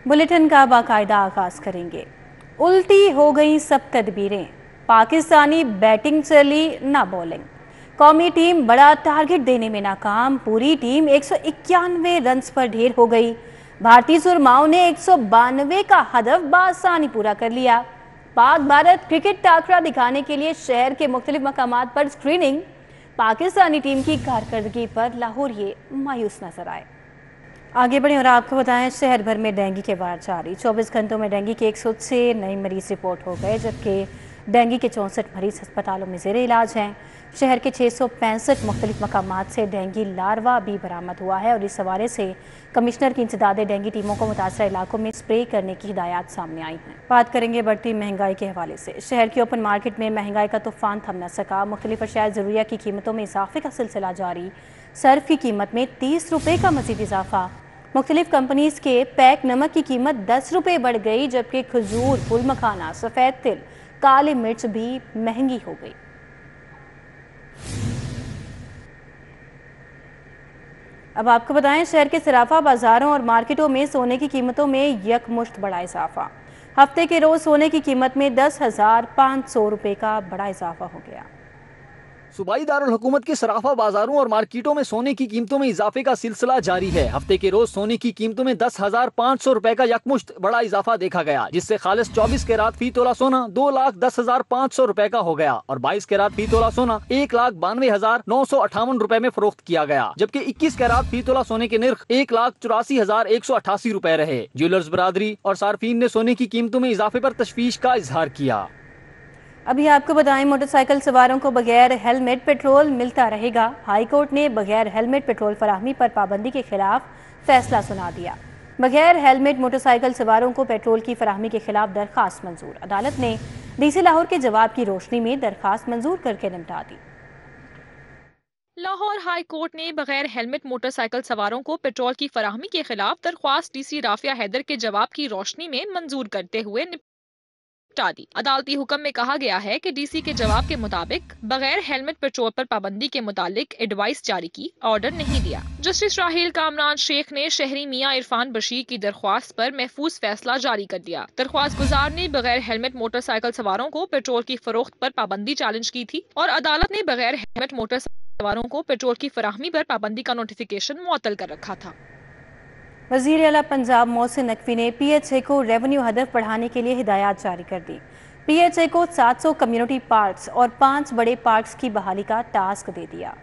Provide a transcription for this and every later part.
Bulletin का बाकायदा आगाज करेंगे। उल्टी हो गई सब तदबीरें, पाकिस्तानी बैटिंग चली ना बॉलिंग। कौमी टीम बड़ा टारगेट देने में नाकाम, पूरी टीम 191 रन्स पर ढेर हो गई। भारतीय सुरमाओं ने 192 का हदफ बासानी पूरा कर लिया। पाक भारत क्रिकेट टाकरा दिखाने के लिए शहर के मुख्तलिफ मकामात पर स्क्रीनिंग। पाकिस्तानी टीम की कारकर्दगी पर लाहौरिये मायूस नजर आए। आगे बढ़े और आपको बताएं, शहर भर में डेंगू के वार जारी। 24 घंटों में डेंगू के 106 नए मरीज रिपोर्ट हो गए, जबकि डेंगू के 64 मरीज अस्पतालों में ज़ेर इलाज हैं। शहर के 665 मुख्तलिफ मकामात से डेंगू लार्वा भी बरामद हुआ है और इस हवाले से कमिश्नर की इंसदाद डेंगू टीमों को मुतासरा इलाकों में स्प्रे करने की हिदायत सामने आई हैं। बात करेंगे बढ़ती महंगाई के हवाले से। शहर की ओपन मार्केट में महंगाई का तूफान थम न सका। मुख्तलिफ अशिया ज़रूरिया की कीमतों में इजाफे का सिलसिला जारी। सर्फ की कीमत में 30 रुपये का मजीद इजाफा। मुख्तलिफ कंपनीज के पैक नमक की कीमत 10 रुपये बढ़ गई, जबकि खजूर, फुल मखाना, सफ़ेद तिल, काली मिर्च भी महंगी हो गई। अब आपको बताएं, शहर के सराफा बाजारों और मार्केटों में सोने की कीमतों में यकमुश्त बड़ा इजाफा। हफ्ते के रोज सोने की कीमत में 10,500 रुपये का बड़ा इजाफा हो गया। सूबाई दारुल हुकूमत के सराफा बाजारों और मार्केटों में सोने की कीमतों में इजाफे का सिलसिला जारी है। हफ्ते के रोज सोने की कीमतों में 10,500 रुपए का यकमुश्त बड़ा इजाफा देखा गया, जिससे खालिस 24 कैरात फी तोला सोना 2,10,500 रुपए का हो गया और 22 कैरात फी तोला सोना 1,92,958 रुपए में फरोख्त किया गया, जबकि 21 कैरात फी तोला सोने के निर्ख 1,84,188 रुपए रहे। ज्वेलर्स बरादरी और सार्फिन ने सोने की कीमतों में इजाफे पर तशवीश का इजहार किया। अभी आपको बताएं, मोटरसाइकिल सवारों को बगैर हेलमेट पेट्रोल मिलता रहेगा। हाई कोर्ट ने बगैर हेलमेट पेट्रोल फराहमी पर पाबंदी के खिलाफ फैसला सुना दिया। बगैर हेलमेट मोटरसाइकिल सवारों को पेट्रोल की फराहमी के खिलाफ दरखास्त मंजूर। अदालत ने डीसी लाहौर के जवाब की रोशनी में दरखास्त मंजूर करके निपटा दी। लाहौर हाई कोर्ट ने बगैर हेलमेट मोटरसाइकिल सवारों को पेट्रोल की फराहमी के खिलाफ दरख्वास्त डीसी राफिया हैदर के जवाब की रोशनी में मंजूर करते हुए दी। अदालती हुक्म में कहा गया है कि डीसी के जवाब के मुताबिक बगैर हेलमेट पेट्रोल पर पाबंदी के मुतालिक एडवाइस जारी की, ऑर्डर नहीं दिया। जस्टिस राहील कामरान शेख ने शहरी मियां इरफान बशीर की दरख्वास्त पर महफूज फैसला जारी कर दिया। दरख्वास्त गुजार ने बगैर हेलमेट मोटरसाइकिल सवारों को पेट्रोल की फरोख्त पर पाबंदी चैलेंज की थी और अदालत ने बगैर हेलमेट मोटरसाइकिल सवारों को पेट्रोल की फराहमी पर पाबंदी का नोटिफिकेशन मुअत्तल कर रखा था। वज़ीर आला पंजाब मोहसिन नकवी ने PHA को रेवेन्यू हदफ बढ़ाने के लिए हिदायत जारी कर दी। PHA को 700 कम्युनिटी पार्क्स और 5 बड़े पार्क्स की बहाली का टास्क दे दिया।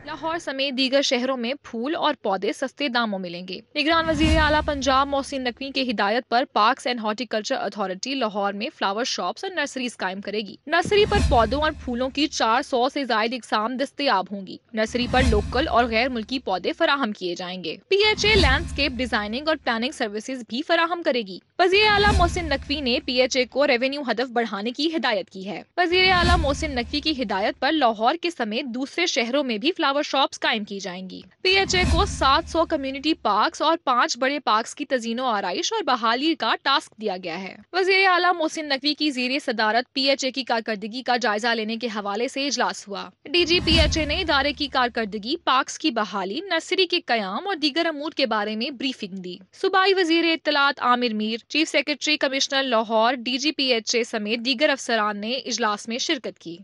लाहौर समेत दीगर शहरों में फूल और पौधे सस्ते दामों मिलेंगे। निगरान वज़ीर आला पंजाब मोहसिन नकवी की हिदायत पर parks and horticulture authority Lahore में फ्लावर शॉप्स और नर्सरीज कायम करेगी। नर्सरी पर पौधों और फूलों की 400 से ज्यादा इकसाम दस्तयाब होंगी। नर्सरी पर लोकल और गैर मुल्की पौधे फराहम किए जाएंगे। PHA लैंडस्केप डिजाइनिंग और प्लानिंग सर्विसेज भी फराहम करेगी। वज़ीर आला मोहसिन नकवी ने PHA को रेवेन्यू हदफ बढ़ाने की हिदायत की है। वज़ीर आला मोहसिन नकवी की हिदायत पर लाहौर के समेत दूसरे शहरों में भी फ्लावर शॉप्स कायम की जाएंगी। PHA को 700 कम्युनिटी पार्क्स और 5 बड़े पार्क्स की तज़ीनो आराइश और बहाली का टास्क दिया गया है। वज़ीर आला मोहसिन नकवी की ज़ेरे सदारत PHA की कारकर्दगी का जायजा लेने के हवाले से इजलास हुआ। DG PHA ने इदारे की कारकर्दगी, पार्क्स की बहाली, नर्सरी के कयाम और दीगर अमूर के बारे में ब्रीफिंग दी। सूबाई वज़ीर इत्तलात Amir Mir, chief secretary commissioner Lahore, DG PHA समेत दीगर अफसरान ने इजलास में शिरकत की।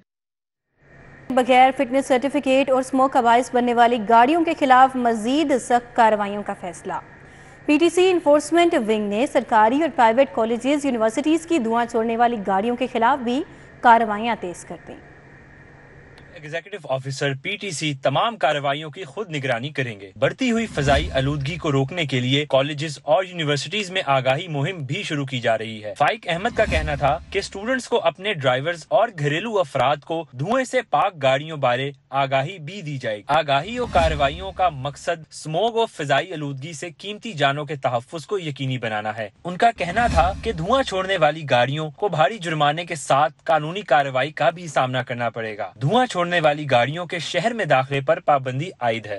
बगैर फिटनेस सर्टिफिकेट और स्मोक का बाइस बनने वाली गाड़ियों के खिलाफ मजीद सख्त कार्रवाइयों का फैसला। PTC इन्फोर्समेंट विंग ने सरकारी और प्राइवेट कॉलेजेस, यूनिवर्सिटीज की धुआं छोड़ने वाली गाड़ियों के खिलाफ भी कार्रवाइयां तेज कर दी। एग्जीक्यूटिव ऑफिसर PTC तमाम कार्रवाइयों की खुद निगरानी करेंगे। बढ़ती हुई फजाई आलूदगी को रोकने के लिए कॉलेजेस और यूनिवर्सिटीज में आगाही मुहिम भी शुरू की जा रही है। फाइक अहमद का कहना था कि स्टूडेंट्स को अपने ड्राइवर्स और घरेलू अफराद को धुएं से पाक गाड़ियों बारे आगाही भी दी जाएगी। आगाही और कार्रवाइयों का मकसद स्मोग और फजाई आलूदगी से कीमती जानों के तहफ्फुज को यकीनी बनाना है। उनका कहना था कि धुआं छोड़ने वाली गाड़ियों को भारी जुर्माने के साथ कानूनी कार्रवाई का भी सामना करना पड़ेगा। धुआं छोड़ने वाली गाड़ियों के शहर में दाखिले पर पाबंदी आयद है।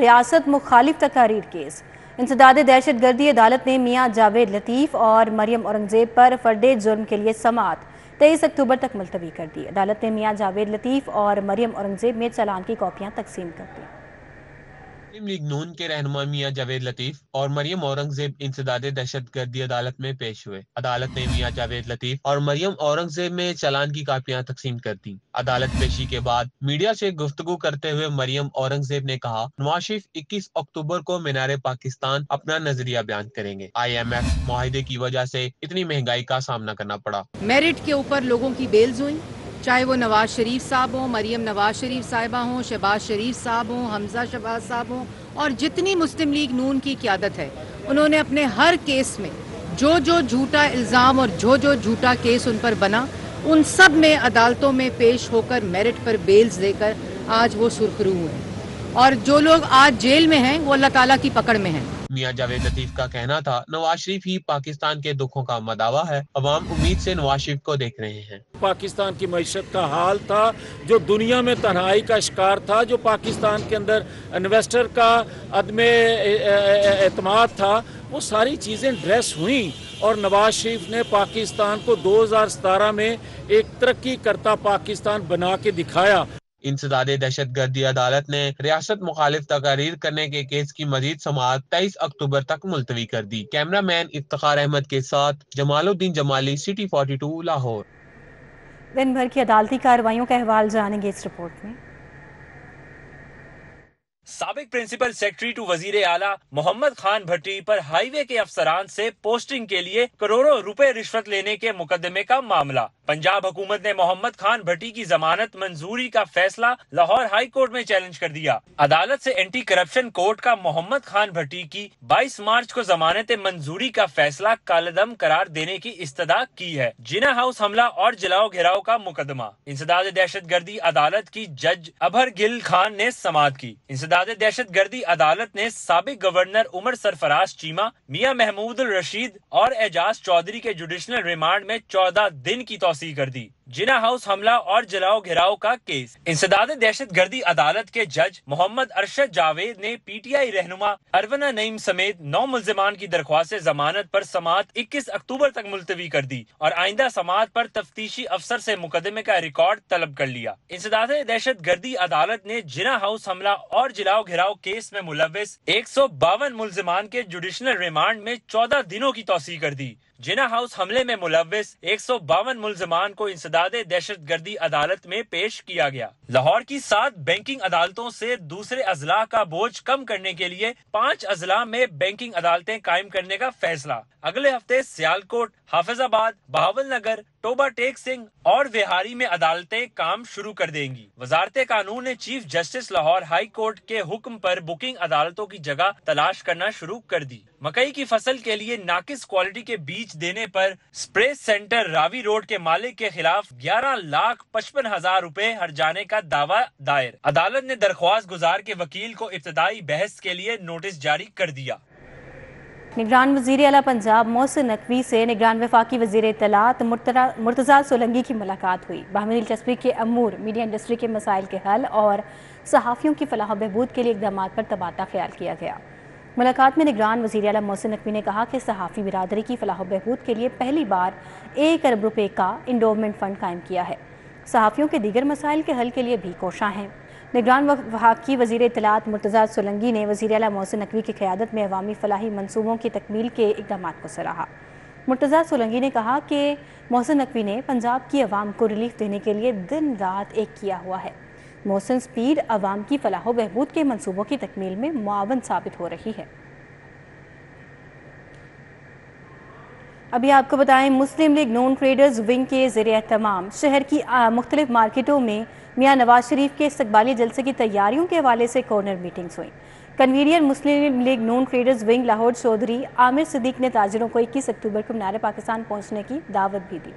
रियासत मुखालिफ तकारीर केस। इंसदाद दहशत गर्दी अदालत ने मियां जावेद लतीफ और मरियम औरंगजेब पर फर्दे जुर्म के लिए समाअत 23 अक्टूबर तक मुलतवी कर दी। अदालत ने मियां जावेद लतीफ और मरियम औरंगजेब में चालान की कॉपियां तकसीम कर दी। مسلم لیگ نون کے رہنما میاں جاوید لطیف اور مریم اورنگزیب انسداد دہشت گردی عدالت میں پیش ہوئے۔ عدالت نے میاں جاوید لطیف اور مریم اورنگزیب میں چالان کی کاپیاں تقسیم کر دیں۔ عدالت پیشی کے بعد میڈیا سے گفتگو کرتے ہوئے مریم اورنگزیب نے کہا، نواز شریف 21 اکتوبر کو مینار پاکستان اپنا نظریہ بیان کریں گے۔ IMF معاہدے کی وجہ سے اتنی مہنگائی کا سامنا کرنا پڑا۔ میرٹ کے اوپر لوگوں کی بیلز ہوئیں، چاہے وہ نواز شریف صاحب ہوں، مریم نواز شریف صاحبہ ہوں، شہباز شریف صاحب ہوں، حمزہ شہباز صاحب ہوں، اور جتنی مسلم لیگ نون کی قیادت ہے، انہوں نے اپنے ہر کیس میں جو جھوٹا الزام اور جو جھوٹا کیس ان پر بنا، ان سب میں عدالتوں میں پیش ہو کر میرٹ پر بیلز دے کر آج وہ سرخرو ہیں، اور جو لوگ آج جیل میں ہیں وہ اللہ تعالیٰ کی پکڑ میں ہیں۔ میاں جاوید لطیف کا کہنا تھا، نواز شریف ہی پاکستان کے دکھوں کا مداوا ہے، عوام امید سے نواز شریف کو دیکھ رہے ہیں۔ پاکستان کی معیشت کا حال تھا جو دنیا میں تنہائی کا شکار تھا، جو پاکستان کے اندر انویسٹر کا عدم اعتماد تھا، وہ ساری چیزیں ڈریس ہوئیں، اور نواز شریف نے پاکستان کو 2017 میں ایک ترقی کرتا پاکستان بنا کے دکھایا۔ انسداد دہشت گردی عدالت نے ریاست مخالف تقاریر کرنے کے کیس کی مزید سماعت 23 اکتوبر تک ملتوی کر دی۔ کیمرہ مین افتخار احمد کے ساتھ جمال الدین جمالی، سٹی 42 لاہور۔ دن بھر کی عدالتی کارروائیوں کا احوال جانیں گے اس رپورٹ میں۔ سابق پرنسپل سیکرٹری ٹو وزیر اعلیٰ محمد خان بھٹی پر ہائی وے کے افسران سے پوسٹنگ کے لیے کروڑوں روپے رشوت لینے کے مقدمے کا معاملہ۔ پنجاب حکومت نے محمد خان بھٹی کی ضمانت منظوری کا فیصلہ لاہور ہائی کورٹ میں چیلنج کر دیا۔ عدالت سے اینٹی کرپشن کورٹ کا محمد خان بھٹی کی 22 مارچ کو ضمانت منظوری کا فیصلہ کالعدم قرار دینے کی استدعا کی ہے۔ جنا ہاؤس حملہ اور جلاؤ گھیراؤ کا مقدمہ۔ انسداد دہشت گردی عدالت کی جج ابھر گل خان نے سماعت کی۔ انسداد دہشت گردی عدالت نے سابق گورنر عمر سرفراز چیمہ، میاں محمود الرشید اور اعجاز چودھری کے جوڈیشنل ریمانڈ میں 14 دن کی توسیع کر دی۔ جنا ہاؤس حملہ اور جلاؤ گھیراؤ کا کیس۔ انسداد دہشت گردی عدالت کے جج محمد ارشد جاوید نے PTI رہنما ارونا نعیم سمیت 9 ملزمان کی درخواست ضمانت پر سماعت 21 اکتوبر تک ملتوی کر دی اور آئندہ سماعت پر تفتیشی افسر سے مقدمے کا ریکارڈ طلب کر لیا۔ انسداد دہشت گردی عدالت نے جنا ہاؤس حملہ اور جلاؤ گھیراؤ کیس میں ملوث 152 ملزمان کے جوڈیشنل ریمانڈ میں 14 دنوں کی توسیع کر دی۔ جنا ہاؤس حملے میں ملوث 152 ملزمان کو انسداد دہشت گردی عدالت میں پیش کیا گیا۔ لاہور کی 7 بینکنگ عدالتوں سے دوسرے اضلاع کا بوجھ کم کرنے کے لیے 5 اضلاع میں بینکنگ عدالتیں قائم کرنے کا فیصلہ۔ اگلے ہفتے سیالکوٹ، حافظ آباد، بہاول نگر، ٹوبہ ٹیک سنگھ اور وہاری میں عدالتیں کام شروع کر دیں گی۔ وزارت قانون نے chief justice Lahore high court کے حکم پر بکنگ عدالتوں کی جگہ تلاش کرنا شروع کر دی۔ مکئی کی فصل کے لیے ناقص کوالٹی کے بیج دینے پر سپرے سینٹر راوی روڈ کے مالک کے خلاف 11,55,000 روپے ہرجانے کا دعویٰ دائر۔ عدالت نے درخواست گزار کے وکیل کو ابتدائی بحث کے لیے نوٹس جاری کر دیا۔ نگران وزیر اعلیٰ پنجاب محسن نقوی سے نگران وفاقی وزیر اطلاعات مرتضیٰ سولنگی کی ملاقات ہوئی۔ باہمی دلچسپی کے امور، میڈیا انڈسٹری کے مسائل کے حل اور صحافیوں کی فلاح و بہبود کے لیے اقدامات پر تبادلہ خیال کیا گیا۔ ملاقات میں نگران وزیر اعلیٰ محسن نقوی نے کہا کہ صحافی برادری کی فلاح و بہبود کے لیے پہلی بار 1 ارب روپے کا انڈومنٹ فنڈ قائم کیا ہے۔ صحافیوں کے دیگر مسائل کے حل کے لیے بھی کوشاں ہیں۔ نگران وفاقی وزیر اطلاعات مرتضیٰ سولنگی نے وزیر اعلیٰ محسن نقوی کی قیادت میں عوامی فلاحی منصوبوں کی تکمیل کے اقدامات کو سراہا۔ مرتضیٰ سولنگی نے کہا کہ محسن نقوی نے پنجاب کی عوام کو ریلیف دینے کے لیے دن رات ایک کیا ہوا ہے۔ محسن سپیڈ عوام کی فلاح و بہبود کے منصوبوں کی تکمیل میں معاون ثابت ہو رہی ہے۔ ابھی آپ کو بتائیں، مسلم لیگ نون ٹریڈرز ونگ کے زیر اہتمام شہر کی مختلف مارکیٹوں میں میاں نواز شریف کے استقبالی جلسے کی تیاریوں کے حوالے سے کارنر میٹنگز ہوئیں۔ کنوینر مسلم لیگ نون ٹریڈرز ونگ لاہور چودھری عامر صدیق نے تاجروں کو 21 اکتوبر کو مینار پاکستان پہنچنے کی دعوت بھی دی۔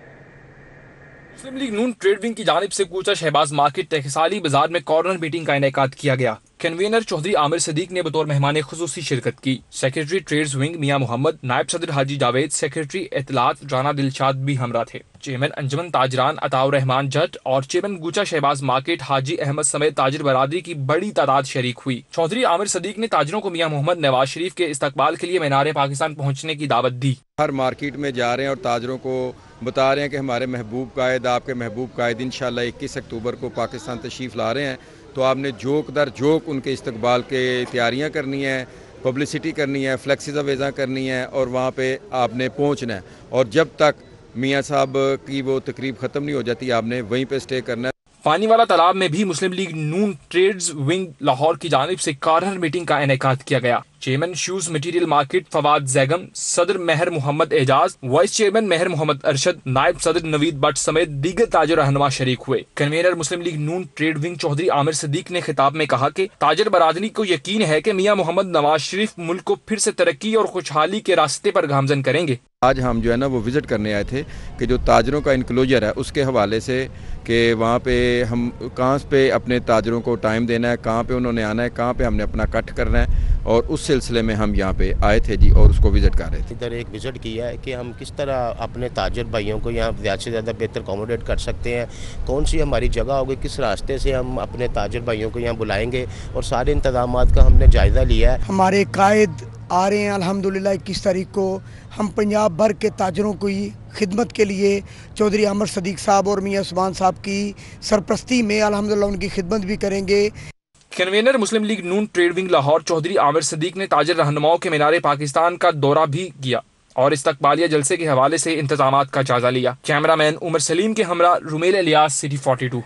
مسلم لیگ نون ٹریڈ ونگ کی جانب سے کوچہ شہباز مارکیٹ تحصیلی بازار میں کارنر میٹنگ کا انعقاد کیا گیا۔ کنوینر چودھری عامر صدیق نے بطور مہمان خصوصی شرکت کی۔ سیکرٹری ٹریڈز ونگ میاں محمد، نائب صدر حاجی جاوید، سیکرٹری اطلاعات رانا دلشاد بھی ہمراہ تھے۔ چیئرمین انجمن تاجران عطاء الرحمان جٹ اور چیئرمین گوچہ شہباز مارکیٹ حاجی احمد سمیت تاجر برادری کی بڑی تعداد شریک ہوئی۔ چودھری عامر صدیق نے تاجروں کو میاں محمد نواز شریف کے استقبال کے لیے مینار پاکستان پہنچنے کی دعوت دی۔ ہر مارکیٹ میں جا رہے ہیں اور تاجروں کو بتا رہے ہیں کہ ہمارے محبوب قائد، آپ کے محبوب قائد انشاءاللہ 21 اکتوبر کو پاکستان تشریف لا رہے ہیں، تو آپ نے جوک در جوک ان کے استقبال کے تیاریاں کرنی ہیں، پبلسٹی کرنی ہے، فلیکسز اویزاں کرنی ہے، اور وہاں پہ آپ نے پہنچنا ہے، اور جب تک میاں صاحب کی وہ تقریب ختم نہیں ہو جاتی آپ نے وہیں پہ اسٹے کرنا ہے۔ پانی والا تالاب میں بھی مسلم لیگ نون ٹریڈز ونگ لاہور کی جانب سے کارنر میٹنگ کا انعقاد کیا گیا۔ Chairman shoes material market Fawad Zaigham, صدر مہر محمد اعجاز، وائس چیئرمین مہر محمد ارشد، نائب صدر نوید بٹ سمیت دیگر تاجر رہنما شریک ہوئے۔ کنوینر مسلم لیگ نون ٹریڈ ونگ چودھری عامر صدیق نے خطاب میں کہا کہ تاجر برادری کو یقین ہے کہ میاں محمد نواز شریف ملک کو پھر سے ترقی اور خوشحالی کے راستے پر گامزن کریں گے۔ آج ہم جو ہے نا وہ وزٹ کرنے آئے تھے کہ جو تاجروں کا انکلوجر ہے اس کے حوالے سے کہ وہاں پہ ہم کہاں پہ اپنے تاجروں کو ٹائم دینا ہے، کہاں پہ انہوں نے آنا ہے، کہاں پہ ہم نے اپنا کٹ کرنا ہے، اور اس سلسلے میں ہم یہاں پہ آئے تھے جی، اور اس کو وزٹ کر رہے تھے۔ ادھر ایک وزٹ کیا ہے کہ ہم کس طرح اپنے تاجر بھائیوں کو یہاں زیادہ سے زیادہ بہتر اکوموڈیٹ کر سکتے ہیں، کون سی ہماری جگہ ہوگی، کس راستے سے ہم اپنے تاجر بھائیوں کو یہاں بلائیں گے، اور سارے انتظامات کا ہم نے جائزہ لیا ہے۔ ہمارے قائد آ رہے ہیں الحمدللہ 21 تاریخ کو، ہم پنجاب بھر کے تاجروں کی خدمت کے لیے چودھری عامر صدیق صاحب اور میاں عثمان صاحب کی سرپرستی میں الحمدللہ ان کی خدمت بھی کریں گے۔ کنوینر مسلم لیگ نون ٹریڈ ونگ لاہور چودھری عامر صدیق نے تاجر رہنماؤں کے مینار پاکستان کا دورہ بھی کیا اور استقبالیہ جلسے کے حوالے سے انتظامات کا جائزہ لیا۔ کیمرہ مین عمر سلیم کے ہمراہ رومیل الیاس، سٹی 42۔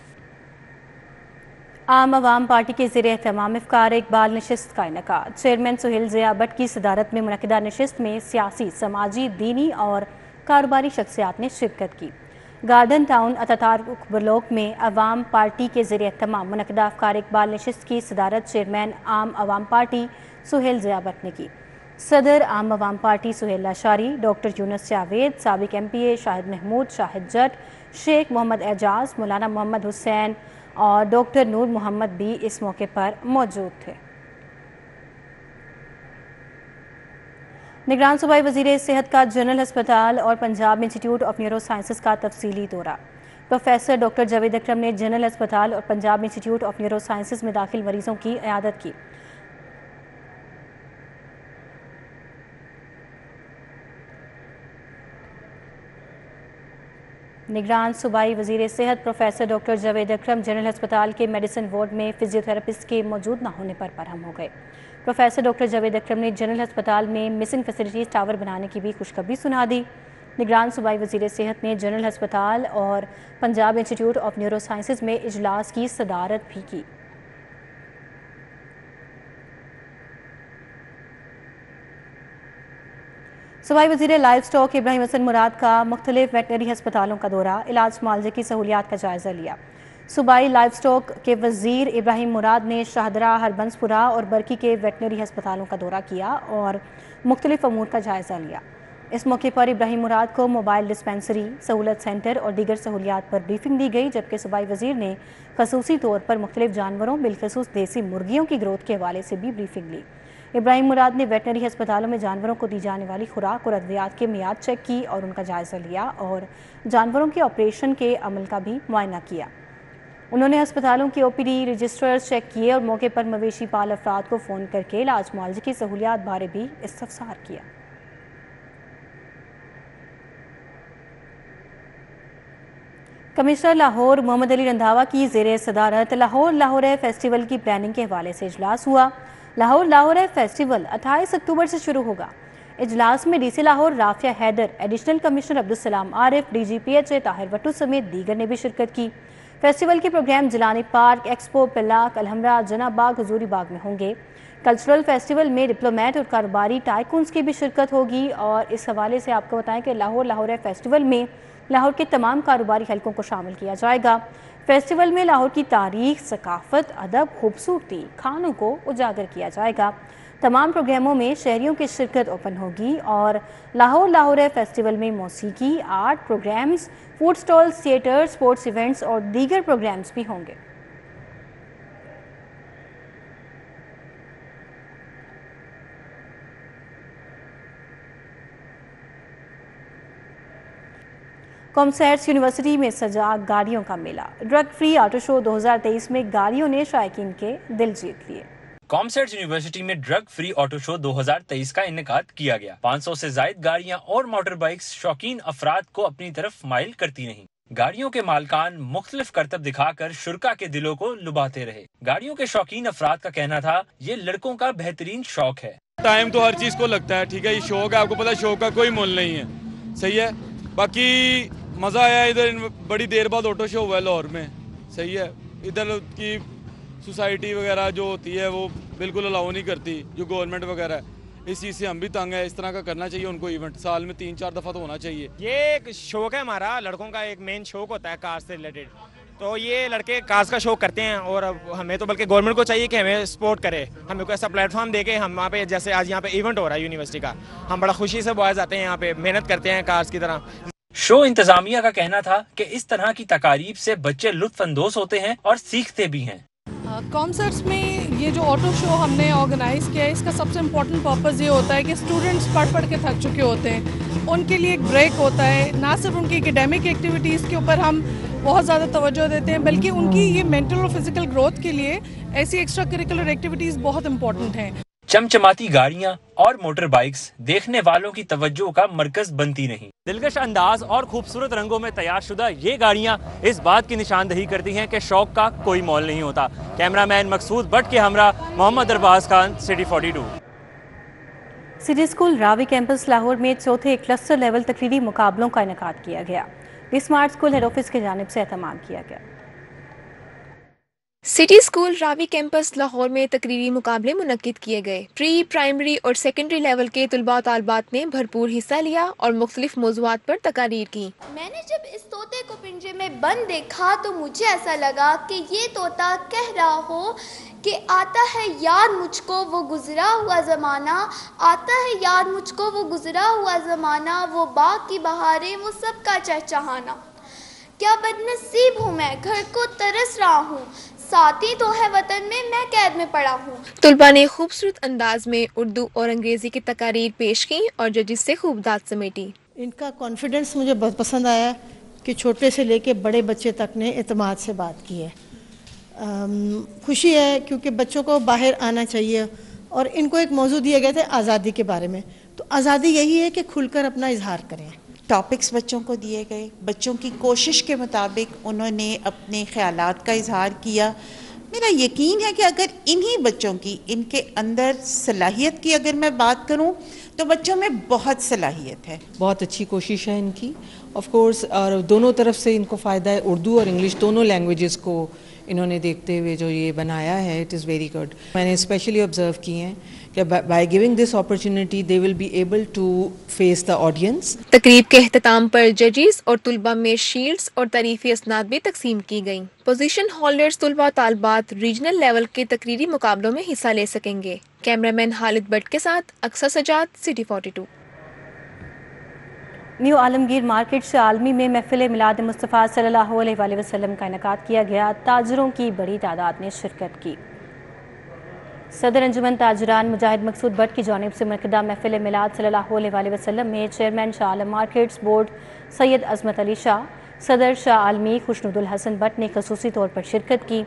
عام عوام پارٹی کے زیر اہتمام افکار اقبال نشست کا انعقاد۔ چیئرمین سہیل ضیاء بٹ کی صدارت میں منعقدہ نشست میں سیاسی، سماجی، دینی اور کاروباری شخصیات نے شرکت کی۔ گارڈن ٹاؤن اتاتارک بلاک میں عوام پارٹی کے زیر اہتمام منعقدہ افکار اقبال نشست کی صدارت چیئرمین عام عوام پارٹی سہیل ضیاء بٹ نے کی۔ صدر عام عوام پارٹی سہیل لاشاری، ڈاکٹر یونس جاوید، سابق MP شاہد محمود، شاہد جٹ، شیخ محمد اعجاز، مولانا محمد حسین اور ڈاکٹر نور محمد بھی اس موقع پر موجود تھے۔ نگران صوبائی وزیر صحت کا جنرل ہسپتال اور Punjab institute of neuro sciences کا تفصیلی دورہ۔ پروفیسر ڈاکٹر جاوید اکرم نے جنرل ہسپتال اور Punjab institute of neuro sciences میں داخل مریضوں کی عیادت کی۔ نگران صوبائی وزیر صحت پروفیسر ڈاکٹر جاوید اکرم جنرل ہسپتال کے میڈیسن وارڈ میں فزیو تھراپسٹ کے موجود نہ ہونے پر برہم ہو گئے۔ پروفیسر ڈاکٹر جاوید اکرم نے جنرل ہسپتال میں مسنگ فیسلٹیز ٹاور بنانے کی بھی خوشخبری سنا دی۔ نگران صوبائی وزیر صحت نے جنرل ہسپتال اور Punjab institute of neuro sciences میں اجلاس کی صدارت بھی کی۔ صوبائی وزیر لائف سٹاک ابراہیم حسن مراد کا مختلف ویٹنری ہسپتالوں کا دورہ، علاج معالجے کی سہولیات کا جائزہ لیا۔ صوبائی لائف سٹاک کے وزیر ابراہیم مراد نے شاہدرہ، ہربنس پورہ اور برکی کے ویٹنری ہسپتالوں کا دورہ کیا اور مختلف امور کا جائزہ لیا۔ اس موقع پر ابراہیم مراد کو موبائل ڈسپینسری، سہولت سینٹر اور دیگر سہولیات پر بریفنگ دی گئی، جبکہ صوبائی وزیر نے خصوصی طور پر مختلف جانوروں بالخصوص دیسی مرغیوں کی گروتھ کے حوالے سے بھی بریفنگ لی۔ ابراہیم مراد نے ویٹنری ہسپتالوں میں جانوروں کو دی جانے والی خوراک اور ادویات کے معیار چیک کی اور ان کا جائزہ لیا اور جانوروں کے آپریشن کے عمل کا بھی معائنہ کیا۔ انہوں نے ہسپتالوں کے OPD رجسٹرز چیک کیے اور موقع پر مویشی پال افراد کو فون کر کے علاج معالجے کی سہولیات بارے بھی استفسار کیا۔ کمشنر لاہور محمد علی رندھاوا کی زیر صدارت لاہور ہے فیسٹیول کی پلاننگ کے حوالے سے اجلاس ہوا۔ لاہور ہے فیسٹیول 28 اکتوبر سے شروع ہوگا۔ اجلاس میں DC Lahore Rafia Haider, additional commissioner Abdussalam Arif, DG PHA Tahir Wattoo سمیت دیگر نے بھی شرکت کی۔ فیسٹیول کے programme Jilani park, expo, PILAC, Alhamra, جناب باغ، حضوری باغ میں ہوں گے۔ کلچرل فیسٹیول میں ڈپلومیٹ اور کاروباری ٹائکونز کی بھی شرکت ہوگی اور اس حوالے سے آپ کو بتائیں کہ لاہور ہے فیسٹیول میں لاہور کے تمام کاروباری حلقوں کو شامل کیا جائے گا۔ فیسٹیول میں لاہور کی تاریخ، ثقافت، ادب، خوبصورتی، کھانوں کو اجاگر کیا جائے گا۔ تمام پروگراموں میں شہریوں کی شرکت اوپن ہوگی اور لاہور ہے فیسٹیول میں موسیقی، art programmes, food stalls, theatre, sports events اور دیگر پروگرامز بھی ہوں گے۔ کامسیٹس یونیورسٹی میں سجا گاڑیوں کا میلہ، ڈرگ فری آٹو شو 2023 میں گاڑیوں نے شائقین کے دل جیت لیے۔ کامسیٹس یونیورسٹی میں ڈرگ فری آٹو شو 2023 کا انعقاد کیا گیا۔ 500 سے زائد گاڑیاں اور موٹر بائکس شوقین افراد کو اپنی طرف مائل کرتی رہیں۔ गाड़ियों के मालकान मुख्तलिफ करतब दिखाकर शुरका के दिलों को लुभाते रहे। गाड़ियों के शौकीन अफराद का कहना था ये लड़कों का बेहतरीन शौक है। टाइम तो हर चीज को लगता है, ठीक है, ये शौक है, आपको पता है शौक का कोई मोल नहीं है, सही है। बाकी मजा आया, इधर बड़ी देर बाद ऑटो शो हुआ है लाहौर में, सही है। इधर की सोसाइटी वगैरह जो होती है वो बिल्कुल अलाउ नहीं करती, जो गवर्नमेंट वगैरह है, इस चीज़ से हम भी तंग है। इस तरह का करना चाहिए उनको, इवेंट साल में 3-4 दफ़ा तो होना चाहिए। ये एक शौक है हमारा, लड़कों का एक मेन शौक होता है कार से रिलेटेड, तो ये लड़के कार्स का शौक करते हैं और हमें तो बल्कि गवर्नमेंट को चाहिए कि हमें सपोर्ट करे, हमें को ऐसा प्लेटफॉर्म दे के हम वहाँ पे, जैसे आज यहाँ पे इवेंट हो रहा है यूनिवर्सिटी का, हम बड़ा खुशी से बॉयज़ आते हैं यहाँ पे, मेहनत करते हैं कार्स की तरह। शो इंतजामिया का कहना था कि इस तरह की तकारीब से बच्चे लुत्फ अंदोज होते हैं और सीखते भी हैं। कॉन्सर्ट्स में ये जो ऑटो शो हमने ऑर्गेनाइज़ किया है, इसका सबसे इम्पोर्टेंट पर्पज़ ये होता है कि स्टूडेंट्स पढ़ के थक चुके होते हैं, उनके लिए एक ब्रेक होता है। ना सिर्फ उनकी एकेडमिक एक्टिविटीज़ के ऊपर हम बहुत ज़्यादा तवज्जो देते हैं, बल्कि उनकी ये मेंटल और फिजिकल ग्रोथ के लिए ऐसी एक्स्ट्रा करिकुलर एक्टिविटीज़ बहुत इंपॉर्टेंट हैं। चमचमाती गाड़ियां और मोटर बाइक्स देखने वालों की तवज्जो का मरकज बनती नहीं। दिलकश अंदाज और खूबसूरत रंगों में तैयार शुदा ये गाड़ियां इस बात की निशानदही करती हैं कि शौक का कोई मोल नहीं होता। कैमरामैन मकसूद भट्ट के हमरा Mohammad Arbaz Khan, city 42। City school Ravi campus Lahore में चौथे क्लस्टर लेवल तकरीरी मुकाबलों का इनेकाद किया गया। स्मार्ट स्कूल हेड ऑफिस की जानिब से एहतमाम किया गया। City school Ravi campus Lahore में तकरीरी मुकाबले मुनक्किद किए गए। प्री प्राइमरी और सेकेंडरी लेवल के तुलबा तालबात ने भरपूर हिस्सा लिया और मुख्तलिफ मौज़ूआत पर तकारीर की। मैंने जब इस तोते को पिंजरे में बंद देखा तो मुझे ऐसा लगा कि ये तोता कह रहा हो कि आता है याद मुझको वो गुजरा हुआ ज़माना, आता है याद मुझको वो गुजरा हुआ ज़माना, वो बाग की बहारें वो सबका चहचहाना। क्या बदनसीब हूँ मैं, घर को तरस रहा हूँ, साथी तो है वतन में, मैं कैद में पड़ा हूँ। तुलबा ने खूबसूरत अंदाज में उर्दू और अंग्रेजी की तकारीर पेश की और जजिस से खूब दाद समेटी। इनका कॉन्फिडेंस मुझे बहुत पसंद आया कि छोटे से लेके बड़े बच्चे तक ने एतमाद से बात की है। खुशी है क्योंकि बच्चों को बाहर आना चाहिए और इनको एक मौजू दिया गया था आज़ादी के बारे में, तो आज़ादी यही है कि खुलकर अपना इजहार करें। टॉपिक्स बच्चों को दिए गए, बच्चों की कोशिश के मुताबिक उन्होंने अपने ख्यालात का इजहार किया। मेरा यकीन है कि अगर इन्हीं बच्चों की, इनके अंदर सलाहियत की अगर मैं बात करूं तो बच्चों में बहुत सलाहियत है। बहुत अच्छी कोशिश है इनकी ऑफ कोर्स, और दोनों तरफ से इनको फ़ायदा है। उर्दू और इंग्लिश दोनों लैंग्वेजेस को इन्होंने देखते हुए जो ये बनाया है, इट इज़ वेरी गुड। मैंने स्पेशली ऑब्जर्व किए हैं कि by giving this opportunity they will be able to face the audience. तकरीब के अख्ताम पर जजिस और तुलबा में शील्ड्स और तारीफी असनाद भी तकसीम की गई। पोजीशन होल्डर्स तुलबा तालबात रीजनल लेवल के तकरीरी मुकाबलों में हिस्सा ले सकेंगे। कैमरामैन खालिद भट्ट के साथ अक्सर Sajjad, city 42। New Alamgir market से आलमी में महफिल मिलाद मुस्तफ़ा सल्लल्लाहु अलैहि वसल्लम का इनेकाद किया गया। ताजरों की बड़ी तादाद ने शिरकत की। सदर अंजुमन ताजरान मुजाहिद मकसूद भट्ट की जानिब से मुनक़िदा महफिल मिलाद सल्लल्लाहु अलैहि वसल्लम में chairman Shah Alam markets board Syed अज़मत Ali Shah, सदर शाह आलमी खुशनुदुल हसन भट्ट ने खसूसी तौर पर शिरकत की।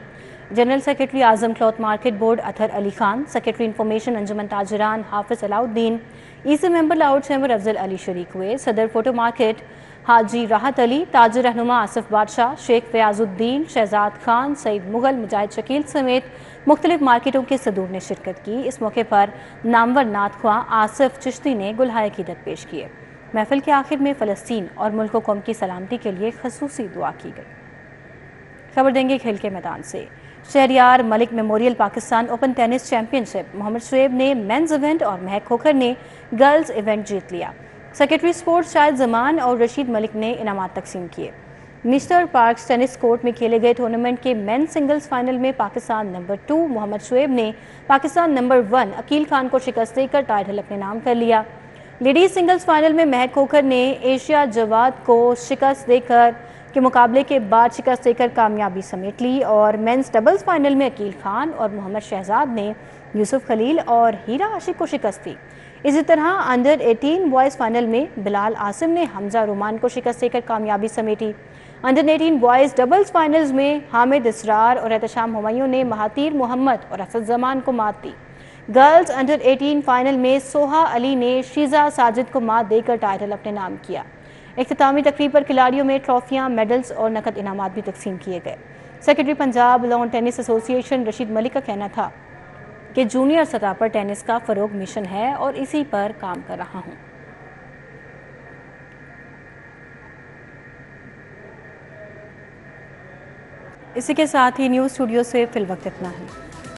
General secretary Azam cloth market board Athar Ali Khan, secretary information Anjuman Tajiran Hafiz Alauddin, EC member लाउड चैम्बर अफजल अली शरीक हुए। सदर फोटो मार्केट हाजी राहत अली, ताजर रहनुमा आसिफ बादशाह, शेख फयाजुद्दीन, शहजाद खान, सईद मुगल, मुजाहिद शकील समेत मुख्तलिफ मार्केटों के सदूर ने शिरकत की। इस मौके पर नामवर नात ख्वां आसिफ चिश्ती ने गुलहाय क़ीदत पेश किए। महफिल के आखिर में फ़लस्तीन और मुल्क कौम की सलामती के लिए खसूसी दुआ की गई। खबर देंगे खेल के मैदान से। Shahryar Malik memorial Pakistan open tennis championship, Mohammad Shoaib ने मेंस इवेंट और महक खोखर ने गर्ल्स इवेंट जीत लिया। सेक्रेटरी स्पोर्ट्स शाहिद जमान और रशीद मलिक ने इनामात तकसीम किए। मिस्टर पार्क्स टेनिस कोर्ट में खेले गए टूर्नामेंट के मेन सिंगल्स फाइनल में पाकिस्तान नंबर 2 मोहम्मद शुएब ने पाकिस्तान नंबर 1 अकील खान को शिकस्त देकर टाइटल अपने नाम कर लिया। लेडीज सिंगल्स फाइनल में महक खोखर ने एशिया जवाद को शिकस्त देकर के मुकाबले के बाद शिकस्त देकर कामयाबी समेट ली और मेंस डबल्स फाइनल में अकील खान और मोहम्मद शहजाद ने यूसुफ खलील और हीरा आशिक को शिकस्त दी। इसी तरह अंडर 18 बॉयज़ फाइनल में बिलाल आसिम ने हमजा रुमान को शिकस्त देकर कामयाबी समेटी। अंडर 18 बॉयज़ डबल्स फाइनल्स में हामिद इसरार और एहतशाम हुमायूं ने महातीर मोहम्मद और असद जमान को मात दी। गर्ल्स अंडर 18 फाइनल में सोहा अली ने शीजा साजिद को मात देकर टाइटल अपने नाम किया। اختتامی تقریب پر کھلاڑیوں میں ٹرافیاں، میڈلز اور نقد انعامات بھی تقسیم کیے گئے۔ سیکرٹری پنجاب لان ٹینس ایسوسی ایشن رشید ملک کا کہنا تھا کہ جونیئر سطح پر ٹینس کا فروغ مشن ہے اور اسی پر کام کر رہا ہوں۔ اسی کے ساتھ ہی نیوز اسٹوڈیو سے فی الوقت اتنا ہے۔